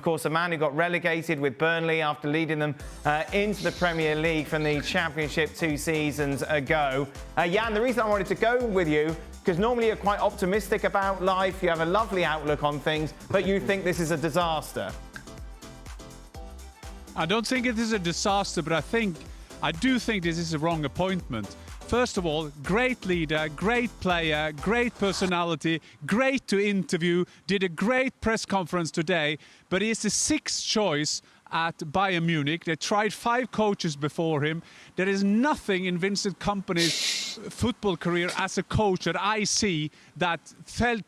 course, a man who got relegated with Burnley after leading them into the Premier League from the Championship 2 seasons ago. Jan, the reason I wanted to go with you, because normally you're quite optimistic about life, you have a lovely outlook on things, but you think this is a disaster. I don't think it is a disaster, but I do think this is a wrong appointment. First of all, great leader, great player, great personality, great to interview, did a great press conference today, but he is the 6th choice at Bayern Munich. They tried 5 coaches before him. There is nothing in Vincent Kompany's football career as a coach that I see that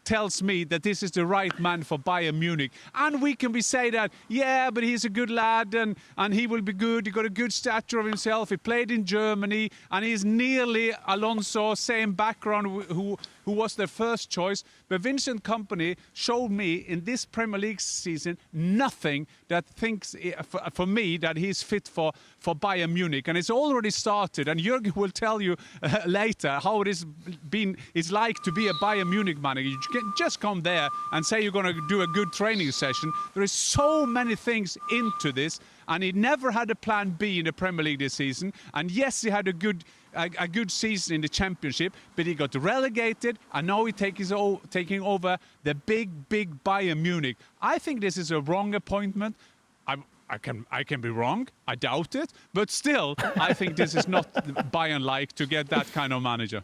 tells me that this is the right man for Bayern Munich. And we can say that, yeah, but he's a good lad and he will be good. He got a good stature of himself. He played in Germany and he's nearly Alonso, same background, who was their first choice. But Vincent Kompany showed me in this Premier League season nothing that thinks, for me, that he's fit for Bayern Munich. And it's already started. And Jürgen will tell you later how it's like to be a Bayern Munich manager. You can just come there and say you're going to do a good training session. There is so many things into this. And he never had a plan B in the Premier League this season. And yes, he had a good season in the Championship, but he got relegated, and now he's taking over the big Bayern Munich. I think this is a wrong appointment. I can be wrong. I doubt it, but still, I think this is not Bayern-like to get that kind of manager.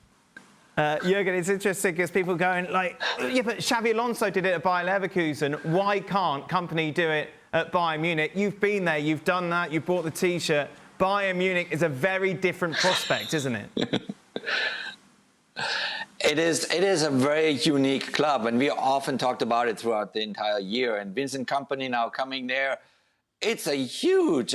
Jürgen, it's interesting because people going like, yeah, but Xabi Alonso did it at Bayer Leverkusen. Why can't Kompany do it at Bayern Munich? You've been there, you've done that, you've bought the T-shirt. Bayern Munich is a very different prospect, isn't it? It is a very unique club, and we often talked about it throughout the entire year. And Vincent Kompany now coming there, it's a huge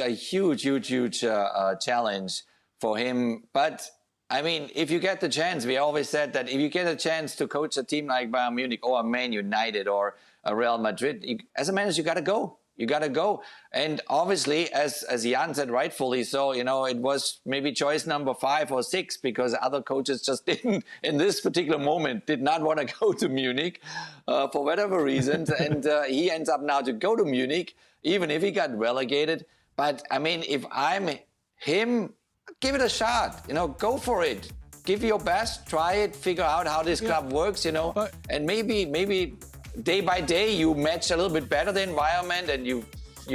challenge for him. But I mean, if you get the chance, we always said that if you get a chance to coach a team like Bayern Munich or Man United or a Real Madrid, as a manager, you got to go. You got to go. And obviously, as Jan said rightfully so, you know, it was maybe choice number 5 or 6 because other coaches just didn't, in this particular moment, did not want to go to Munich for whatever reasons. And he ends up now to go to Munich, even if he got relegated. But, I mean, if I'm him, give it a shot. You know, go for it. Give your best. Try it. Figure out how this club works, you know. And maybe day by day, you match a little bit better the environment, and you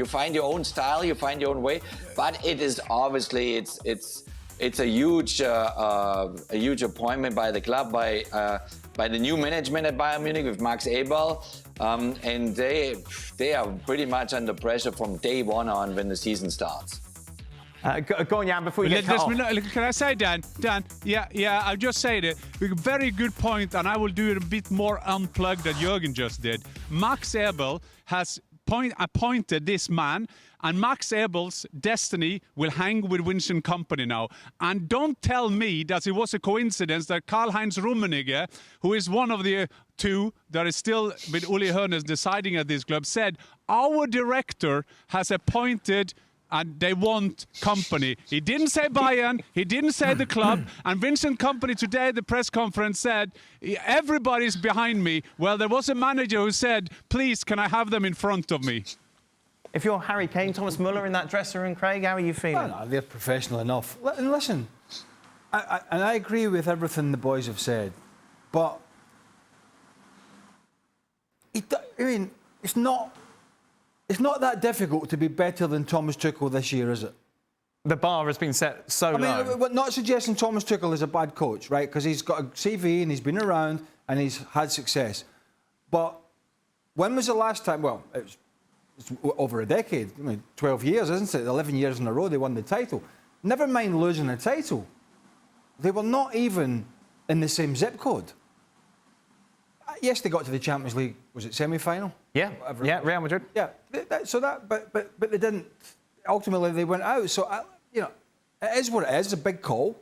find your own style, you find your own way. But it is obviously it's a huge appointment by the club, by the new management at Bayern Munich with Max Eberl, and they are pretty much under pressure from day one on when the season starts. Go on, Jan, before you get cut off. Can I say, Dan, yeah, I'll just say that. Very good point, and I will do it a bit more unplugged than Jürgen just did. Max Eberl has appointed this man, and Max Eberl's destiny will hang with Vincent Kompany now. And don't tell me that it was a coincidence that Karl-Heinz Rummenigge, who is one of the 2 that is still with Uli Hoeneß deciding at this club, said, our director has appointed and they want Kompany. He didn't say Bayern, he didn't say the club, and Vincent Kompany today at the press conference said, everybody's behind me. Well, there was a manager who said, please, can I have them in front of me? If you're Harry Kane, Thomas Muller in that dressing room, Craig, how are you feeling? No, they're professional enough. And listen, I agree with everything the boys have said, but I mean, it's not that difficult to be better than Thomas Tuchel this year, is it? The bar has been set so low. I mean, we're not suggesting Thomas Tuchel is a bad coach, right? Because he's got a CV and he's been around and he's had success. But when was the last time? Well, it's over a decade. I mean, 12 years, isn't it? 11 years in a row they won the title. Never mind losing a title. They were not even in the same zip code. Yes, they got to the Champions League. Was it semi-final? Yeah, Real Madrid. Yeah, but they didn't. Ultimately, they went out. So, you know, it is what it is. It's a big call.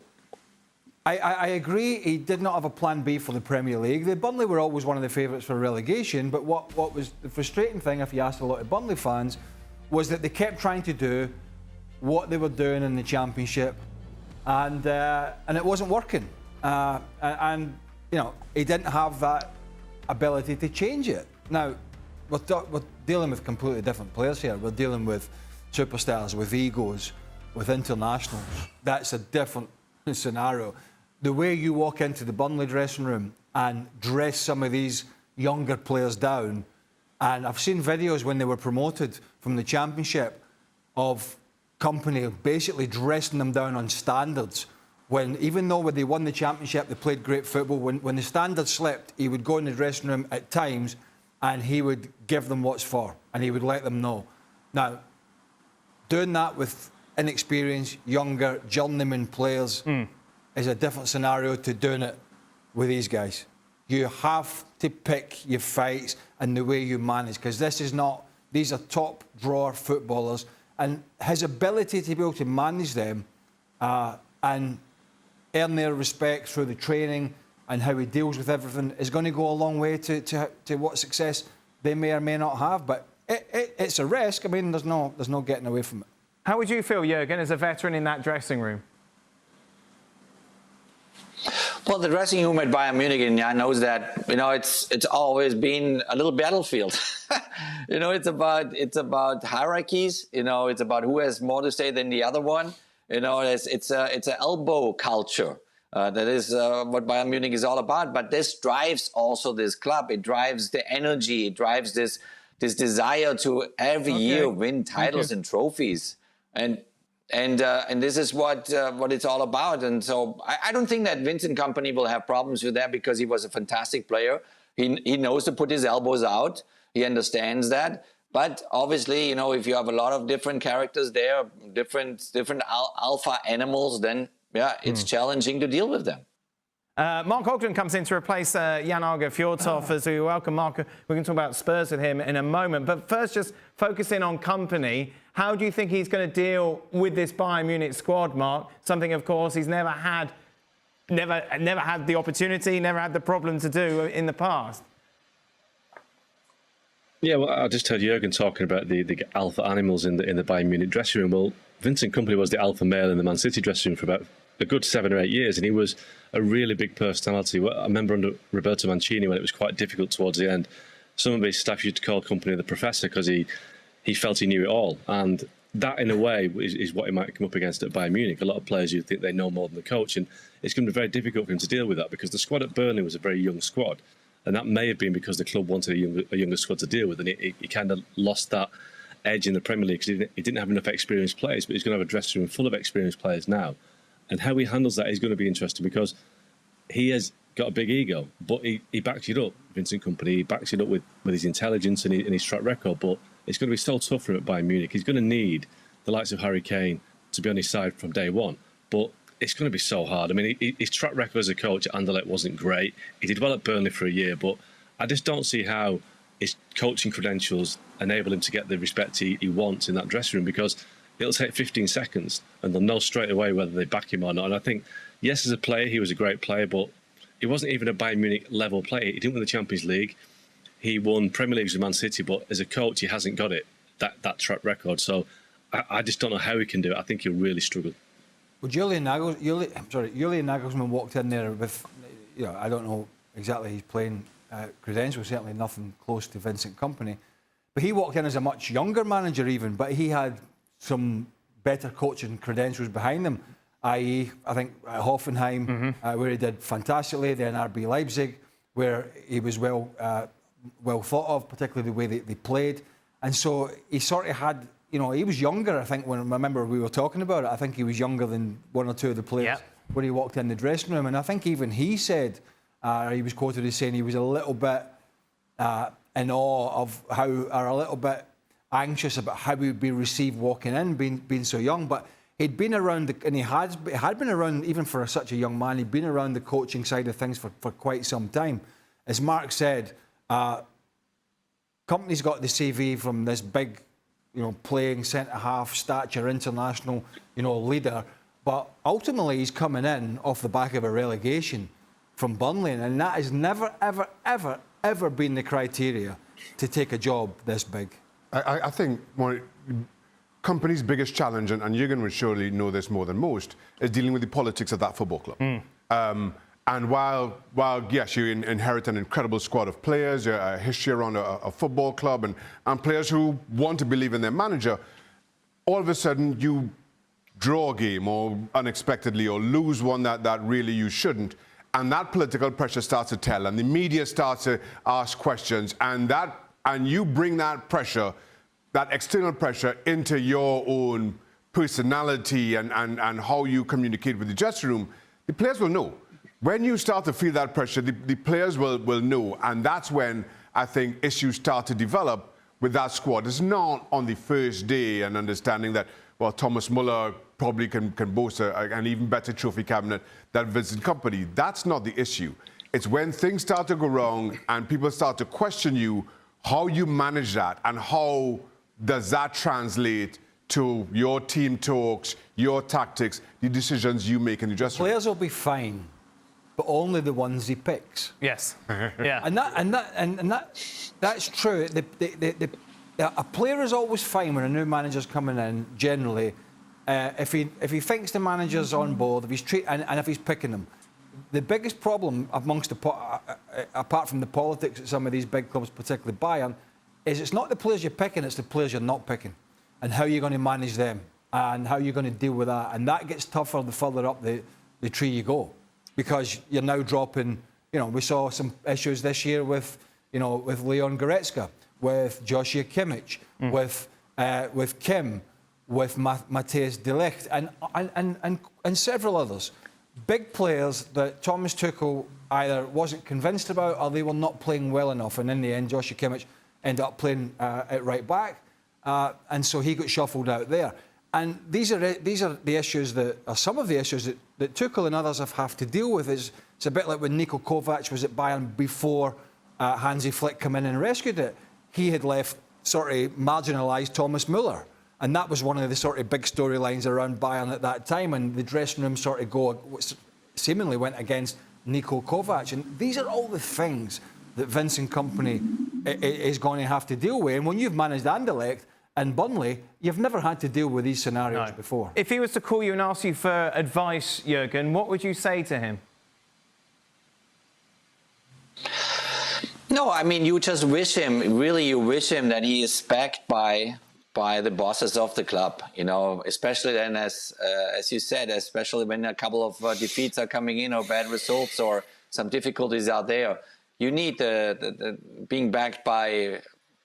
I agree. He did not have a plan B for the Premier League. The Burnley were always one of the favourites for relegation. But what was the frustrating thing, if you asked a lot of Burnley fans, was that they kept trying to do what they were doing in the Championship, and it wasn't working. And you know, he didn't have that ability to change it. Now, we're dealing with completely different players here. We're dealing with superstars, with egos, with internationals. That's a different scenario. The way you walk into the Burnley dressing room and dress some of these younger players down, and I've seen videos when they were promoted from the Championship of Kompany basically dressing them down on standards. When, even though when they won the Championship, they played great football, when the standards slipped, he would go in the dressing room at times and he would give them what's for, and he would let them know. Now, doing that with inexperienced, younger, journeyman players is a different scenario to doing it with these guys. You have to pick your fights and the way you manage, because these are top drawer footballers, and his ability to be able to manage them and earn their respect through the training and how he deals with everything is going to go a long way to what success they may or may not have. But it's a risk. I mean, there's no getting away from it. How would you feel, Jurgen, as a veteran in that dressing room? Well, the dressing room at Bayern Munich, and Jan knows that, it's always been a little battlefield. It's about hierarchies. It's about who has more to say than the other one. It's an elbow culture. That is what Bayern Munich is all about. But this drives also this club. It drives the energy. It drives this desire to every year win titles and trophies. And this is what it's all about. And so I don't think that Vincent Kompany will have problems with that, because he was a fantastic player. He knows to put his elbows out. He understands that. But obviously, if you have a lot of different characters there, different alpha animals, then it's challenging to deal with them. Mark Ogden comes in to replace Jan-Åge Fjordtoft. As we welcome Mark, we can talk about Spurs with him in a moment. But first, just focusing on Kompany, how do you think he's going to deal with this Bayern Munich squad, Mark? Something, of course, he's never had the opportunity, never had the problem to do in the past. Yeah, well, I just heard Jurgen talking about the alpha animals in the Bayern Munich dressing room. Well, Vincent Kompany was the alpha male in the Man City dressing room for about a good 7 or 8 years, and he was a really big personality. I remember under Roberto Mancini, when it was quite difficult towards the end, some of his staff used to call Kompany the professor, because he felt he knew it all. And that, in a way, is what he might come up against at Bayern Munich. A lot of players who think they know more than the coach, and it's going to be very difficult for him to deal with that, because the squad at Burnley was a very young squad. And that may have been because the club wanted a younger squad to deal with, and he kind of lost that edge in the Premier League because he didn't have enough experienced players. But he's going to have a dressing room full of experienced players now. And how he handles that is going to be interesting, because he has got a big ego, but he backs it up, Vincent Kompany. He backs it up with his intelligence and his track record. But it's going to be so tough for him at Bayern Munich. He's going to need the likes of Harry Kane to be on his side from day one. But it's going to be so hard. I mean, his track record as a coach at Anderlecht wasn't great. He did well at Burnley for a year, but I just don't see how his coaching credentials enable him to get the respect he wants in that dressing room, because it'll take 15 seconds and they'll know straight away whether they back him or not. And I think, yes, as a player, he was a great player, but he wasn't even a Bayern Munich level player. He didn't win the Champions League. He won Premier Leagues with Man City, but as a coach, he hasn't got it, that track record. So I just don't know how he can do it. I think he'll really struggle. Well, Julian Nagelsmann walked in there with, I don't know exactly his playing credentials, certainly nothing close to Vincent Kompany. But he walked in as a much younger manager even, but he had some better coaching credentials behind him, i.e., I think at Hoffenheim, where he did fantastically, then RB Leipzig, where he was well thought of, particularly the way they played. And so he sort of had, he was younger, I think, when I remember we were talking about it. I think he was younger than one or two of the players when he walked in the dressing room. And I think even he said, he was quoted as saying he was a little bit in awe of a little bit anxious about how he would be received walking in, being so young. But he'd been around, and he had been around, even for such a young man, he'd been around the coaching side of things for quite some time. As Mark said, Kompany's got the CV from this big, playing centre-half, stature, international, leader. But ultimately, he's coming in off the back of a relegation from Burnley, and that has never, ever, ever, ever been the criteria to take a job this big. I think Kompany's biggest challenge, and Jurgen would surely know this more than most, is dealing with the politics of that football club. And while yes, you inherit an incredible squad of players, a history around a football club, and players who want to believe in their manager, all of a sudden you draw a game or unexpectedly or lose one that really you shouldn't. And that political pressure starts to tell, and the media starts to ask questions, and you bring that pressure, that external pressure, into your own personality and how you communicate with the dressing room. The players will know. When you start to feel that pressure, the players will know, and that's when I think issues start to develop with that squad. It's not on the first day and understanding that, well, Thomas Muller probably can boast an even better trophy cabinet than Vincent Kompany. That's not the issue. It's when things start to go wrong and people start to question you, how you manage that, and how does that translate to your team talks, your tactics, the decisions you make in the dressing room. Players will be fine, but only the ones he picks. Yes. Yeah. And that's true. A player is always fine when a new manager's coming in. Generally, if he thinks the manager's on board, if he's and if he's picking them. The biggest problem amongst apart from the politics at some of these big clubs, particularly Bayern, is it's not the players you're picking, it's the players you're not picking, and how you're going to manage them, and how you're going to deal with that. And that gets tougher the further up the tree you go, because you're now dropping. You know, we saw some issues this year with Leon Goretzka, with Joshua Kimmich, with Kim, with Matthias de Ligt, and several others. Big players that Thomas Tuchel either wasn't convinced about, or they were not playing well enough. And in the end, Joshua Kimmich ended up playing at right back, and so he got shuffled out there. And these are the issues that are some of the issues that Tuchel and others have to deal with. It's a bit like when Niko Kovac was at Bayern before Hansi Flick came in and rescued it. He had left sort of marginalised Thomas Muller. And that was one of the sort of big storylines around Bayern at that time, and the dressing room sort of seemingly went against Niko Kovac. And these are all the things that Vincent Kompany is going to have to deal with. And when you've managed Anderlecht and Burnley, you've never had to deal with these scenarios before. If he was to call you and ask you for advice, Jurgen, what would you say to him? No, I mean, you just wish him, you wish him that he is backed by the bosses of the club, especially then, as you said, especially when a couple of defeats are coming in or bad results or some difficulties out there. You need the being backed by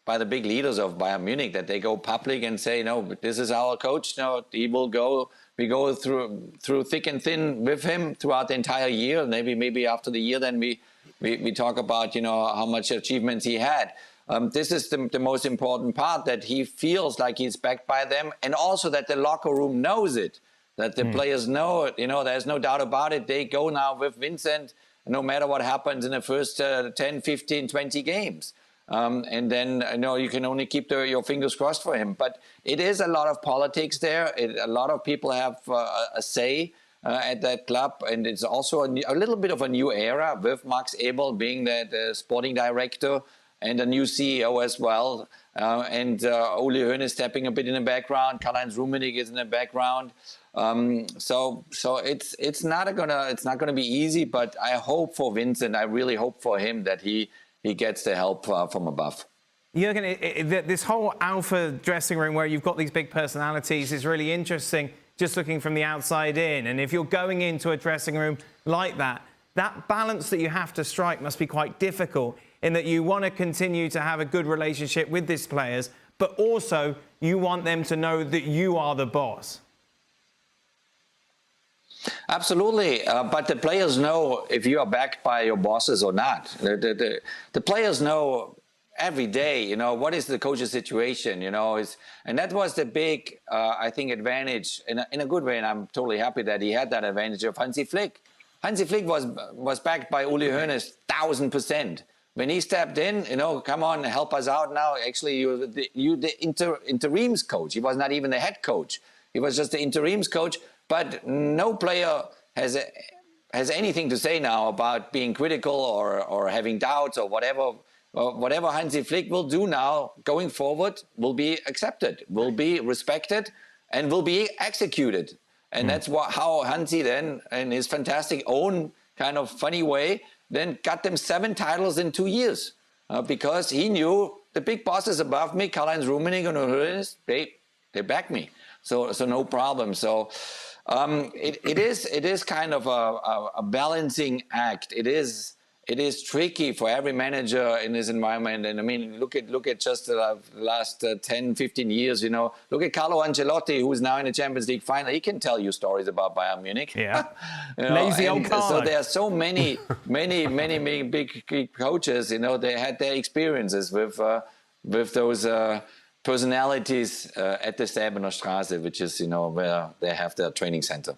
the big leaders of Bayern Munich, that they go public and say, no, this is our coach. No, he will go. We go through thick and thin with him throughout the entire year. Maybe after the year, then we talk about how much achievements he had. This is the most important part, that he feels like he's backed by them, and also that the locker room knows it, that the players know it. There's no doubt about it. They go now with Vincent, no matter what happens in the first 10, 15, 20 games. And then, you can only keep your fingers crossed for him. But it is a lot of politics there. A lot of people have a say at that club. And it's also a little bit of a new era with Max Eberl being the sporting director, and a new CEO as well, and Uli Hoeneß stepping a bit in the background. Karl-Heinz Rummenigge is in the background. So it's not gonna be easy. But I hope for Vincent. I really hope for him that he gets the help from above. Jurgen, this whole alpha dressing room where you've got these big personalities is really interesting. Just looking from the outside in, and if you're going into a dressing room like that balance that you have to strike must be quite difficult, in that you want to continue to have a good relationship with these players, but also you want them to know that you are the boss. Absolutely, but the players know if you are backed by your bosses or not. The players know every day, what is the coach's situation, and that was the big, I think, advantage in a good way, and I'm totally happy that he had that advantage of Hansi Flick. Hansi Flick was backed by Uli Hoeneß 1000%. When he stepped in, come on, help us out now. Actually, you're the interims coach. He was not even the head coach. He was just the interims coach. But no player has anything to say now about being critical or having doubts or whatever. Whatever Hansi Flick will do now going forward will be accepted, will be respected, and will be executed. And that's how Hansi then, in his fantastic own kind of funny way, then got them 7 titles in 2 years because he knew the big bosses above me, Karl-Heinz Rummenigge and they back me. So no problem. So it is kind of a balancing act. It is tricky for every manager in this environment. And I mean, look at just the last 10, 15 years, you know. Look at Carlo Ancelotti, who's now in the Champions League final. He can tell you stories about Bayern Munich. Yeah. You know, Lazy old Carlo. So there are so many big coaches, you know, they had their experiences with those personalities at the Säbener Straße, which is, you know, where they have their training center.